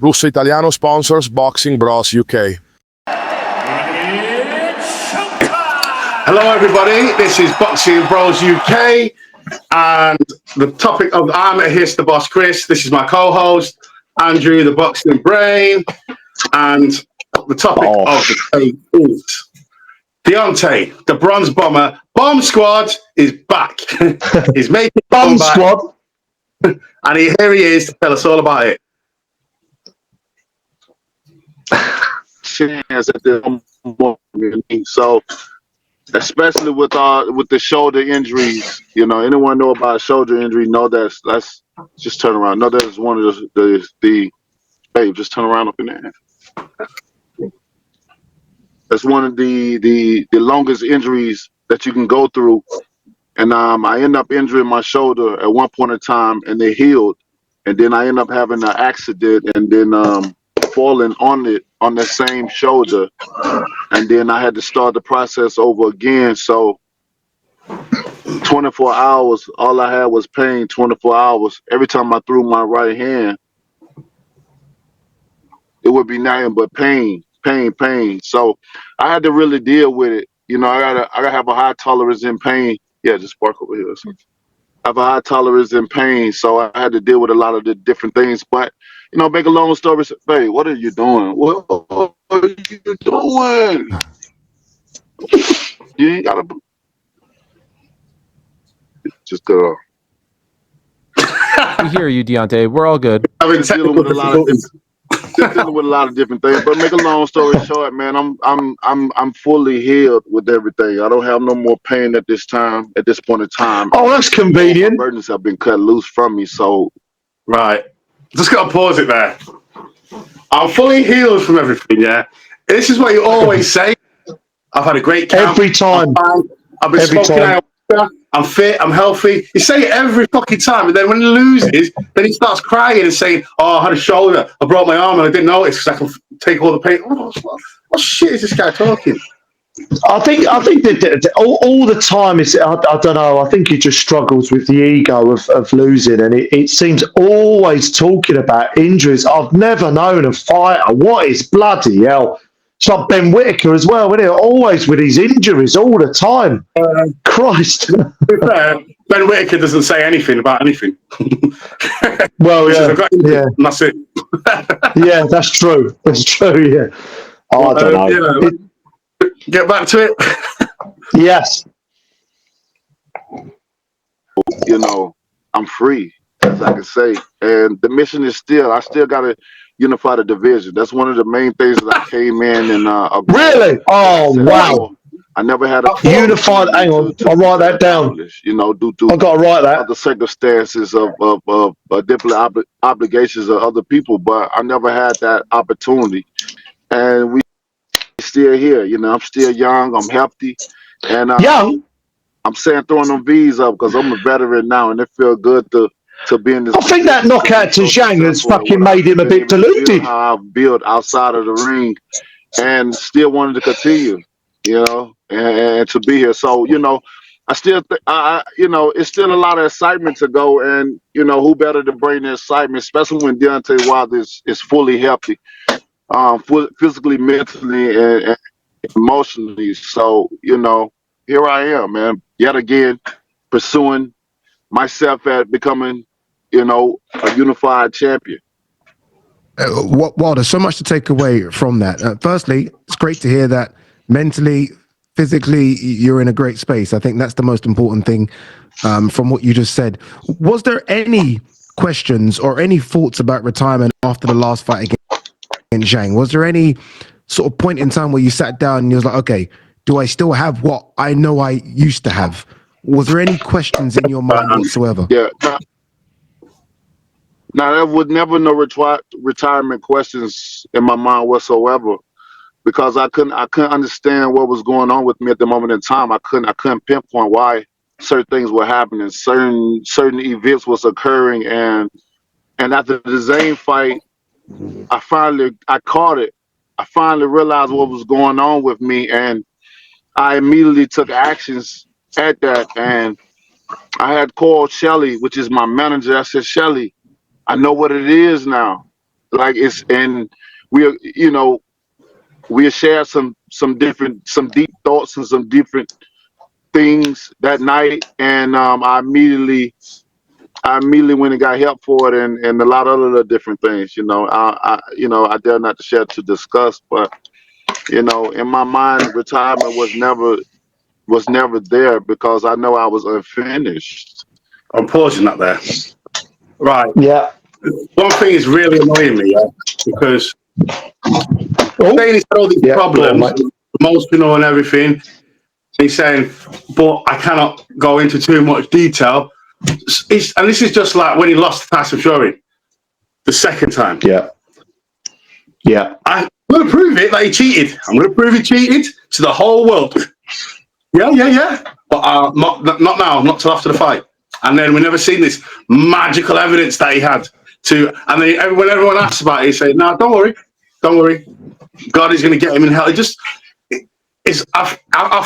Russo Italiano sponsors Boxing Bros UK. Hello everybody, this is Boxing Bros UK, and the topic of I'm Here's the Boss Chris. This is my co-host Andrew, the Boxing Brain, and the topic of the day is Deontay, the Bronze Bomber. Bomb Squad is back. He's making Bomb Squad, and here he is to tell us all about it. Chance at the so especially with the shoulder injuries, you know, anyone know about shoulder injury, know that's just turn around. Know that's one of the babe, just turn around up in there. That's one of the longest injuries that you can go through. And I end up injuring my shoulder at one point in time and they healed. And then I end up having an accident and then falling on the same shoulder, and then I had to start the process over again. So 24 hours, all I had was pain. 24 hours. Every time I threw my right hand, it would be nothing but pain. So I had to really deal with it. You know, I gotta have a high tolerance in pain. Yeah, just park over here. I have a high tolerance in pain, so I had to deal with a lot of the different things. But you know, make a long story short, hey, what are you doing? What are you doing? You ain't gotta just go. We hear you, Deontay. We're all good. I've been dealing with a lot of different things. But make a long story short, man, I'm fully healed with everything. I don't have no more pain at this time. At this point in time. Oh, that's convenient. My burdens have been cut loose from me. So, right, just gotta pause it there. I'm fully healed from everything. Yeah, this is what you always say. I've had a great camp. Every time. I've been Every smoking time. ayahuasca. I'm fit. I'm healthy. You say it every fucking time, and then when he loses, then he starts crying and saying, "Oh, I had a shoulder. I broke my arm, and I didn't notice because I can take all the pain." What shit is this guy talking? I think that all the time is I don't know. I think he just struggles with the ego of losing, and it seems always talking about injuries. I've never known a fighter. What is bloody hell? It's like Ben Whittaker as well, isn't it? Always with his injuries all the time. Christ. Ben Whittaker doesn't say anything about anything. Well, yeah, yeah, and that's it. Yeah, that's true. That's true. Yeah. Oh, I don't know. Get back to it. Yes. You know, I'm free, as I can say, and the mission is I still got to unify the division. That's one of the main things that I came in and really. Oh wow! I never had a unified. Hang on, I'll write that down. You know, due to I got to write that. Other circumstances of different obligations of other people, but I never had that opportunity, and we still here. You know, I'm still young. I'm healthy, and young. I'm saying throwing them V's up because I'm a veteran now, and it feels good to be in this. I think that knockout to Zhang has fucking made him a bit deluded. How I've built outside of the ring, and still wanted to continue, you know, and to be here. So you know, I still, you know, it's still a lot of excitement to go, and you know, who better to bring the excitement, especially when Deontay Wilder is fully healthy, physically, mentally, and emotionally. So you know, here I am, man, yet again, pursuing myself at becoming, you know, a unified champion. Well, there's so much to take away from that. Firstly, it's great to hear that mentally, physically, you're in a great space. I think that's the most important thing from what you just said. Was there any questions or any thoughts about retirement after the last fight against Zhang? Was there any sort of point in time where you sat down and you was like, okay, do I still have what I know I used to have? Was there any questions in your mind whatsoever? Yeah. Now there was never no retirement questions in my mind whatsoever, because I couldn't understand what was going on with me at the moment in time. I couldn't pinpoint why certain things were happening, certain events was occurring, and after the Zane fight, I caught it. I finally realized what was going on with me, and I immediately took actions at that, and I had called Shelly, which is my manager. I said, Shelly, I know what it is now. Like it's, and we, you know, we shared some deep thoughts and some different things that night, and I immediately went and got help for it, and a lot of other different things. I dare not to share to discuss, but in my mind, retirement was never there because I know I was unfinished. I'm pausing that there. Right. Yeah. One thing is really annoying me, yeah, because saying he's had all these Yeah, go on, problems, mate. emotional and everything. He's saying, but I cannot go into too much detail. And this is just like when he lost to Tyson Fury the second time. Yeah. Yeah. I'm going to prove it that he cheated. I'm going to prove he cheated to the whole world. Yeah. But not now, not till after the fight. And then we never seen this magical evidence that he had to. And then when everyone asks about it, he said, "No, don't worry. God is going to get him in hell." I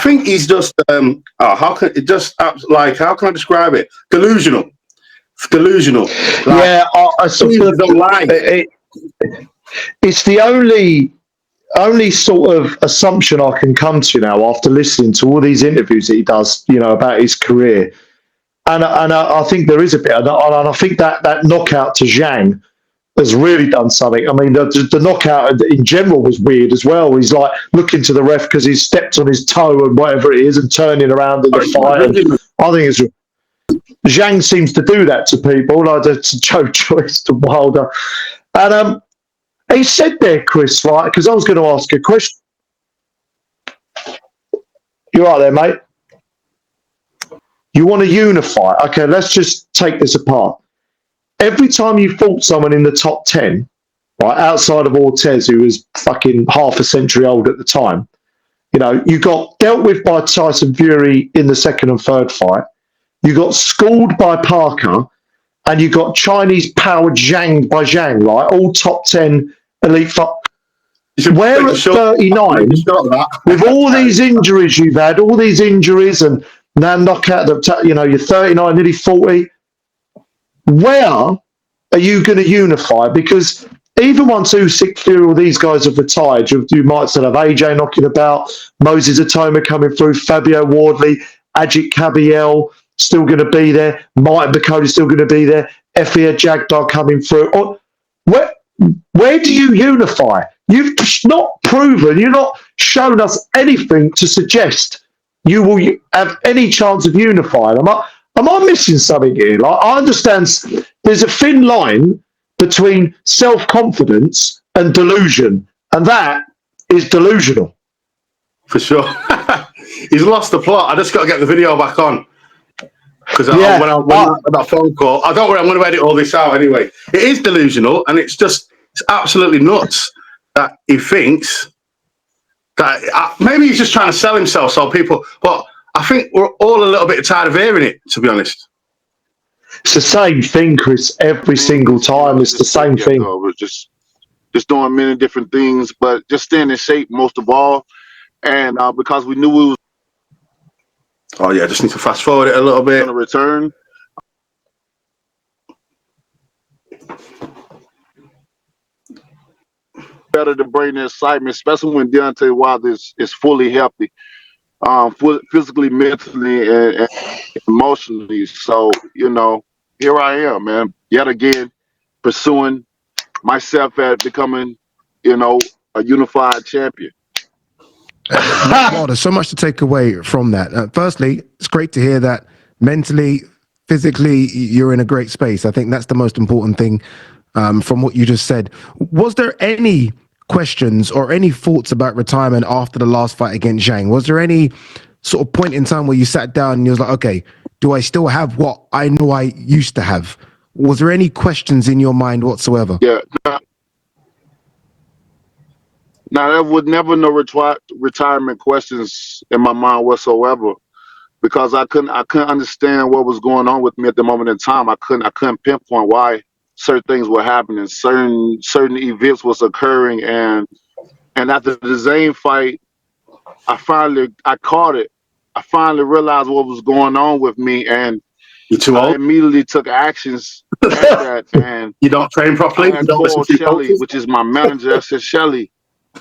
think he's just how can I describe it? Delusional. Like, Yeah, I sort of, don't lie. it's the only sort of assumption I can come to now after listening to all these interviews that he does, about his career. And I think there is a bit, and I think that knockout to Zhang has really done something. I mean, the knockout in general was weird as well. He's like looking to the ref because he stepped on his toe and whatever it is, and turning around in the fight. And I think it's Zhang seems to do that to people, like to Joe Joyce, to Wilder. And he said there, Chris, right? Because I was going to ask a question. You right there, mate? You want to unify? Okay, let's just take this apart. Every time you fought someone in the top 10, right, outside of Ortiz, who was fucking half a century old at the time, you got dealt with by Tyson Fury in the second and third fight. You got schooled by Parker, and you got Chinese powered Zhang by Zhang, right? All top 10 elite fight. Where at 39, with all these injuries you've had, and now knockout, you're 39, nearly 40. Where are you going to unify? Because even once Usyk, Fury, all these guys have retired, you might still have AJ knocking about, Moses Atoma coming through, Fabio Wardley, Ajit Kabiel still going to be there, Martin Bakodi still going to be there, Efia Jagdar coming through. Where do you unify? You've not proven, you've not shown us anything to suggest you will have any chance of unifying. Am I missing something here? Like, I understand there's a thin line between self-confidence and delusion, and that is delusional. For sure. He's lost the plot. I just got to get the video back on. Because when I that phone call, don't worry, I'm going to edit all this out anyway. It is delusional, and it's absolutely nuts that he thinks that maybe he's just trying to sell himself so people, but I think we're all a little bit tired of hearing it, to be honest. It's the same thing, Chris, every single time. It's the same thing. We're just doing many different things, but just staying in shape most of all. And because we knew we was just need to fast forward it a little bit. Going to return. Better to bring the excitement, especially when Deontay Wilder is fully healthy, physically, mentally, and emotionally. So, here I am, man, yet again, pursuing myself at becoming, a unified champion. Wow, there's so much to take away from that. Firstly, it's great to hear that mentally, physically, you're in a great space. I think that's the most important thing from what you just said. Was there any questions or any thoughts about retirement after the last fight against Zhang? Was there any sort of point in time where you sat down and you was like, okay, do I still have what I know I used to have? Was there any questions in your mind whatsoever? Yeah. Now, there was never no retirement questions in my mind whatsoever, because I couldn't understand what was going on with me at the moment in time. I couldn't pinpoint why certain things were happening, certain events was occurring, and after the Zane fight, I caught it. I finally realized what was going on with me, and You're too I old. immediately took actions at that. And You don't train properly. I You had don't listen called to your Shelly, coaches. which is my manager. I said, Shelly,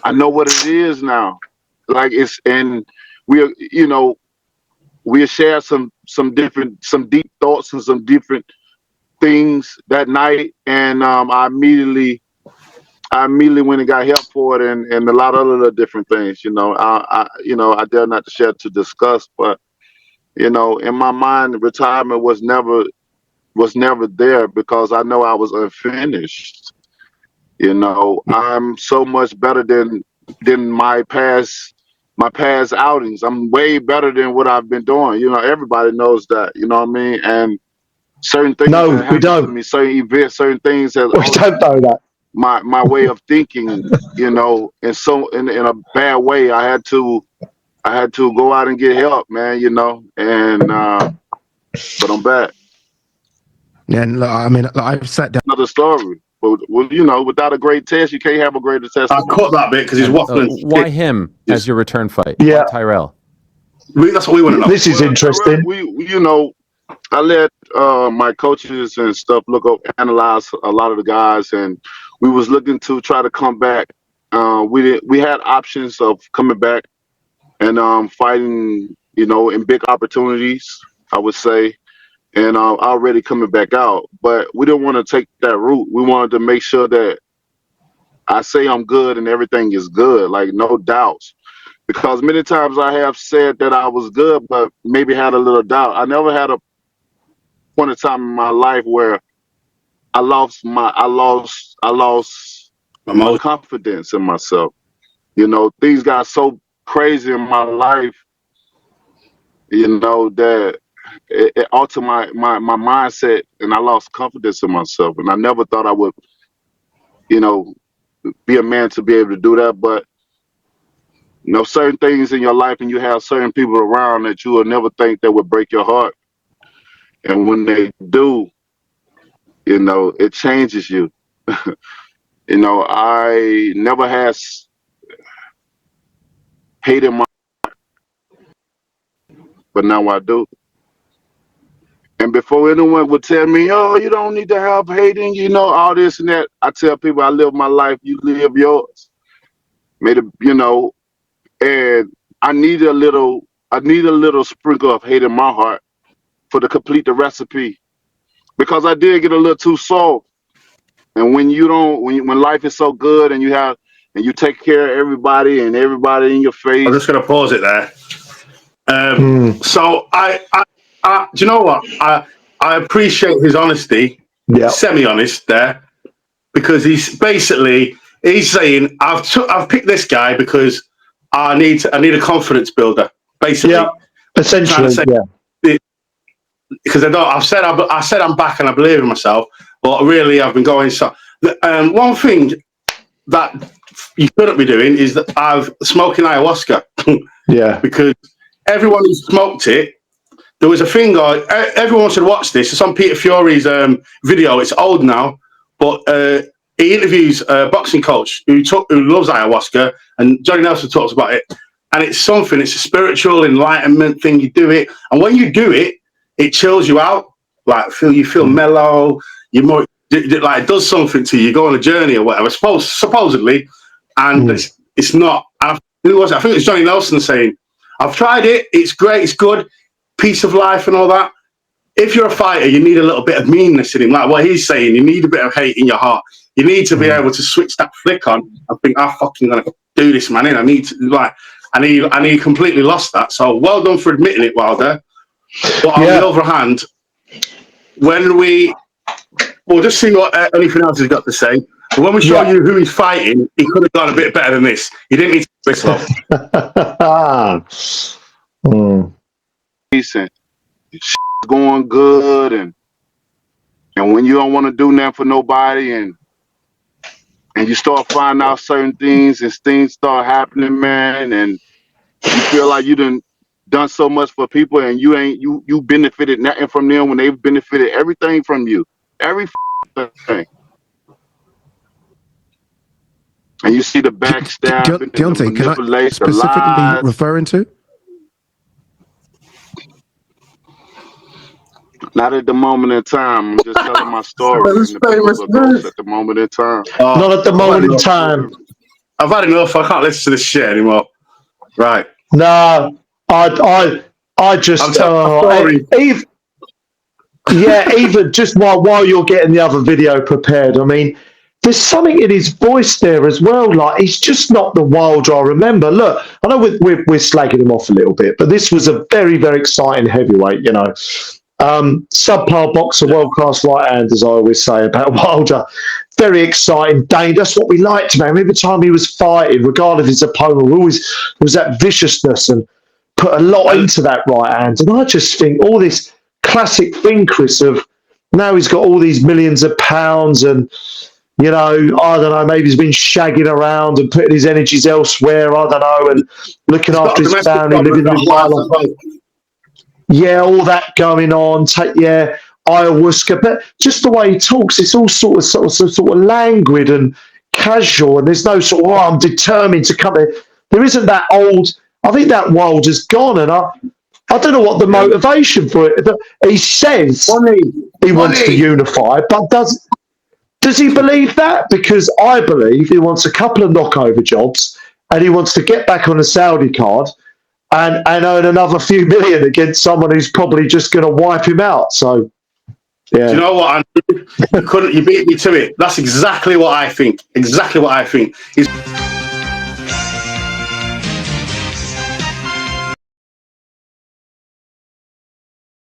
I know what it is now. Like and we, we shared some deep thoughts and some different things that night, and I immediately went and got help for it, and a lot of other different things. I dare not to share to discuss, but in my mind, retirement was never there because I know I was unfinished. I'm so much better than my past outings. I'm way better than what I've been doing. Everybody knows that. You know what I mean? And certain things that No, we happened to don't. me, certain events, certain things has We altered don't know that. my way of thinking. And so in a bad way, I had to go out and get help, man. And but I'm back. And look, I mean, I've sat down. Another story. But well, without a great test, you can't have a greater I testimony. cut that bit because he's And waffling. why him as your return fight? Yeah. Why Tyrell? That's what we want to know. This is interesting. I let my coaches and stuff analyze a lot of the guys, and we was looking to try to come back. We had options of coming back and fighting, in big opportunities, I would say, and already coming back out. But we didn't want to take that route. We wanted to make sure that I say I'm good and everything is good, like no doubts. Because many times I have said that I was good, but maybe had a little doubt. I never had a point in time in my life where I lost my Emotion. confidence in myself. Things got so crazy in my life, that it altered my mindset, and I lost confidence in myself. And I never thought I would, you know, be a man to be able to do that. But certain things in your life, and you have certain people around that you will never think that would break your heart. And when they do, it changes you. I never had hate in my, but now I do. And before anyone would tell me, "Oh, you don't need to have hating," all this and that, I tell people, I live my life, you live yours. Made a, and I need a little sprinkle of hate in my heart for to complete the recipe, because I did get a little too soft. And when you don't, when life is so good and you take care of everybody and everybody in your I'm just face. going to pause it there. Mm, So do you know what? I appreciate his honesty, yeah. semi-honest there, because he's saying I've picked this guy because I need a confidence builder, Yeah. basically trying to Essentially, say, yeah. because I said I'm back and I believe in myself, but really I've been going. So one thing that you couldn't be doing is that I've smoking ayahuasca Yeah. because everyone who smoked it. There was a thing, everyone should watch this. It's on Peter Fury's video. It's old now, but he interviews a boxing coach who loves ayahuasca, and Johnny Nelson talks about it. And it's a spiritual enlightenment thing. You do it, and when you do it, it chills you out. Like you feel mellow. You're more like it does something to you. You go on a journey or whatever. Supposedly, and it's not. Who was it? I think it's Johnny Nelson saying, "I've tried it. It's great. It's good. Peace of life and all that." If you're a fighter, you need a little bit of meanness in him. Like what he's saying, you need a bit of hate in your heart. You need to be able to switch that flick on and think, "I'm fucking gonna do this, man." I need to and he completely lost that. So well done for admitting it, Wilder. But on the other hand, we'll just see what anything else he's got to say. But when we show you who he's fighting, he could have done a bit better than this. He didn't need to be this low. Decent. Shit's going good, and when you don't want to do nothing for nobody, and you start finding out certain things, and things start happening, man, and you feel like you done so much for people, and you benefited nothing from them when they've benefited everything from you, every thing. And you see the backstabbing and the Deontay, can I manipulation, the specifically lies. referring to? Not at the moment in time. I'm just telling my story, and the people are ghosts at the moment in time. Not at the moment in time. I've had enough. I can't listen to this shit anymore. Right. No, I just I'm telling even just while you're getting the other video prepared, I mean, there's something in his voice there as well. Like he's just not the Wilder I remember. Look, I know we're slagging him off a little bit, but this was a very, very exciting heavyweight. You know, subpar boxer, world class right hand, as I always say about Wilder. Very exciting, that's what we liked, man. Every time he was fighting, regardless of his opponent, there was that viciousness and put a lot into that right hand. And I just think all this classic thing, Chris, of now he's got all these millions of pounds and, you know, I don't know, maybe he's been shagging around and putting his energies elsewhere, I don't know, and looking after his family, living in his life. Yeah, all that going on, ayahuasca, but just the way he talks, it's all sort of languid and casual, and there's no sort of, I'm determined to come here. There isn't that old, I think that Wilder's gone, and I don't know what the motivation for it. He says he wants to unify, but does he believe that? Because I believe he wants a couple of knockover jobs, and he wants to get back on the Saudi card, and earn another few million against someone who's probably just going to wipe him out. So, yeah. Do you know what, Andrew? You beat me to it. That's exactly what I think. Exactly what I think.